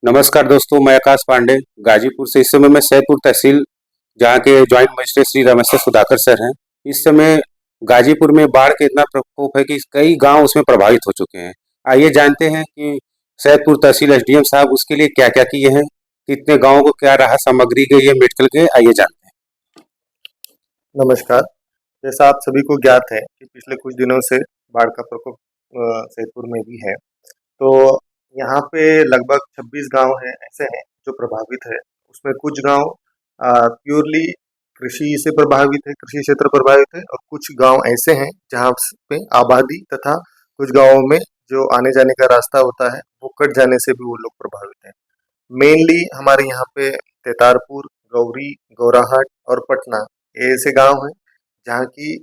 नमस्कार दोस्तों, मैं आकाश पांडे गाजीपुर से। इस समय मैं सैदपुर तहसील जहाँ के joint magistrate Shri Rameshwar Sudhakar sir हैं। इस समय गाजीपुर में बाढ़ के इतना प्रकोप है कि कई गांव उसमें प्रभावित हो चुके हैं। आइए जानते हैं कि सैदपुर तहसील एसडीएम साहब उसके लिए क्या क्या किए हैं, कितने गांवों को क्या राहत सामग्री गई है मेडिकल के। आइए जानते हैं। नमस्कार। जैसा आप सभी को ज्ञात है कि पिछले कुछ दिनों से बाढ़ का प्रकोप सैदपुर में भी है। तो यहाँ पे लगभग 26 गांव हैं ऐसे हैं जो प्रभावित है। उसमें कुछ गांव प्योरली कृषि से प्रभावित है, कृषि क्षेत्र प्रभावित है, और कुछ गांव ऐसे हैं जहाँ पे आबादी तथा कुछ गांवों में जो आने जाने का रास्ता होता है वो कट जाने से भी वो लोग प्रभावित हैं। मेनली हमारे यहाँ पे तेतारपुर, गौरी, गौराहट और पटना ये ऐसे गांव हैं जहाँ की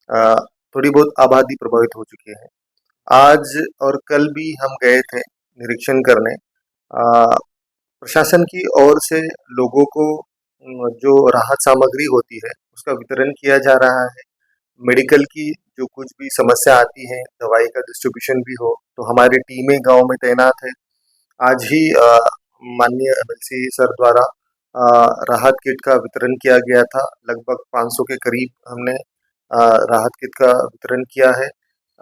अ, थोड़ी बहुत आबादी प्रभावित हो चुकी है। आज और कल भी हम गए थे निरीक्षण करने। प्रशासन की ओर से लोगों को जो राहत सामग्री होती है उसका वितरण किया जा रहा है। मेडिकल की जो कुछ भी समस्या आती है, दवाई का डिस्ट्रीब्यूशन भी हो, तो हमारी टीमें गांव में तैनात है। आज ही माननीय एमएलसी सर द्वारा राहत किट का वितरण किया गया था। लगभग 500 के करीब हमने राहत किट का वितरण किया है,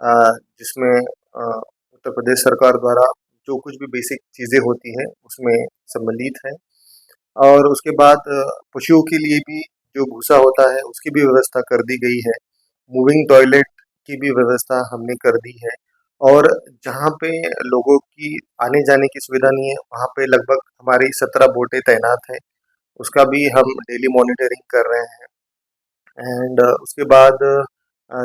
जिसमें उत्तर प्रदेश सरकार द्वारा जो कुछ भी बेसिक चीज़ें होती हैं उसमें सम्मिलित है। और उसके बाद पशुओं के लिए भी जो भूसा होता है उसकी भी व्यवस्था कर दी गई है। मूविंग टॉयलेट की भी व्यवस्था हमने कर दी है। और जहाँ पे लोगों की आने जाने की सुविधा नहीं है वहाँ पे लगभग हमारी 17 बोटें तैनात हैं। उसका भी हम डेली मॉनिटरिंग कर रहे हैं। एंड उसके बाद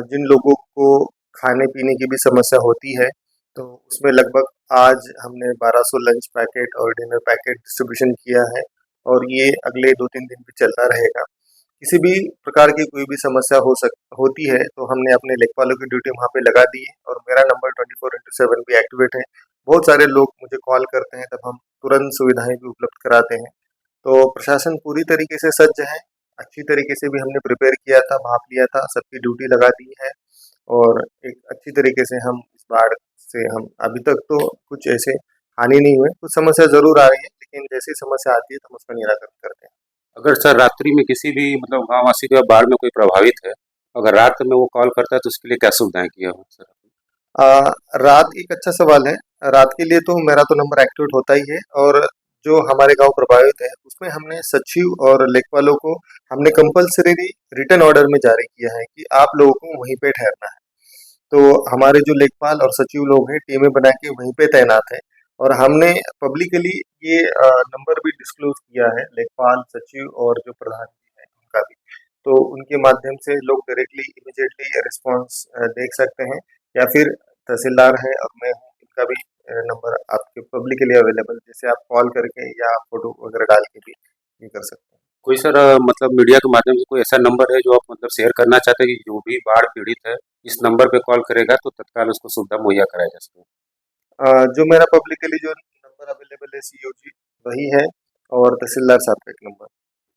जिन लोगों को खाने पीने की भी समस्या होती है तो उसमें लगभग आज हमने 1200 लंच पैकेट और डिनर पैकेट डिस्ट्रीब्यूशन किया है, और ये अगले 2-3 दिन भी चलता रहेगा। किसी भी प्रकार की कोई भी समस्या होती है तो हमने अपने लेखपालों की ड्यूटी वहाँ पे लगा दी है, और मेरा नंबर 24/7 भी एक्टिवेट है। बहुत सारे लोग मुझे कॉल करते हैं, तब हम तुरंत सुविधाएं भी उपलब्ध कराते हैं। तो प्रशासन पूरी तरीके से सज्ज है। अच्छी तरीके से भी हमने प्रिपेयर किया था, भाप लिया था, सबकी ड्यूटी लगा दी है। और एक अच्छी तरीके से हम इस बाढ़ से हम अभी तक तो कुछ ऐसे हानि नहीं हुए। कुछ समस्या ज़रूर आ रही है, लेकिन जैसी समस्या आती है तो हम उसका निराकरण करते हैं। अगर सर रात्रि में किसी भी गाँव वासी का बाढ़ में कोई प्रभावित है, अगर रात में वो कॉल करता है तो उसके लिए क्या सुविधाएं किया हो सर? अ, रात एक अच्छा सवाल है। रात के लिए तो मेरा तो नंबर एक्टिवेट होता ही है, और जो हमारे गाँव प्रभावित है उसमें हमने सचिव और लेखपालों को हमने कंपल्सरी रिटन ऑर्डर में जारी किया है कि आप लोगों को वहीं पे ठहरना है। तो हमारे जो लेखपाल और सचिव लोग हैं टीमें बना के वहीं पे तैनात हैं। और हमने पब्लिकली ये नंबर भी डिस्क्लोज किया है, लेखपाल, सचिव और जो प्रधान जी हैं उनका भी। तो उनके माध्यम से लोग डायरेक्टली इमीडिएटली रिस्पॉन्स देख सकते हैं, या फिर तहसीलदार है और मैं हूँ, इनका भी नंबर आपके पब्लिकली अवेलेबल, जैसे आप कॉल करके या आप फोटो वगैरह डाल के भी ये कर सकते हैं। कोई सर मीडिया के माध्यम से कोई ऐसा नंबर है जो आप शेयर करना चाहते हैं कि जो भी बाढ़ पीड़ित है इस नंबर पे कॉल करेगा तो तत्काल उसको सुविधा मुहैया कराया जा सके? जो मेरा पब्लिकली जो नंबर अवेलेबल है सीओजी वही है, और तहसीलदार साहब का एक नंबर,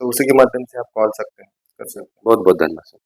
तो उसी के माध्यम से आप कॉल सकते हैं, कर सकते हैं। बहुत बहुत धन्यवाद सर।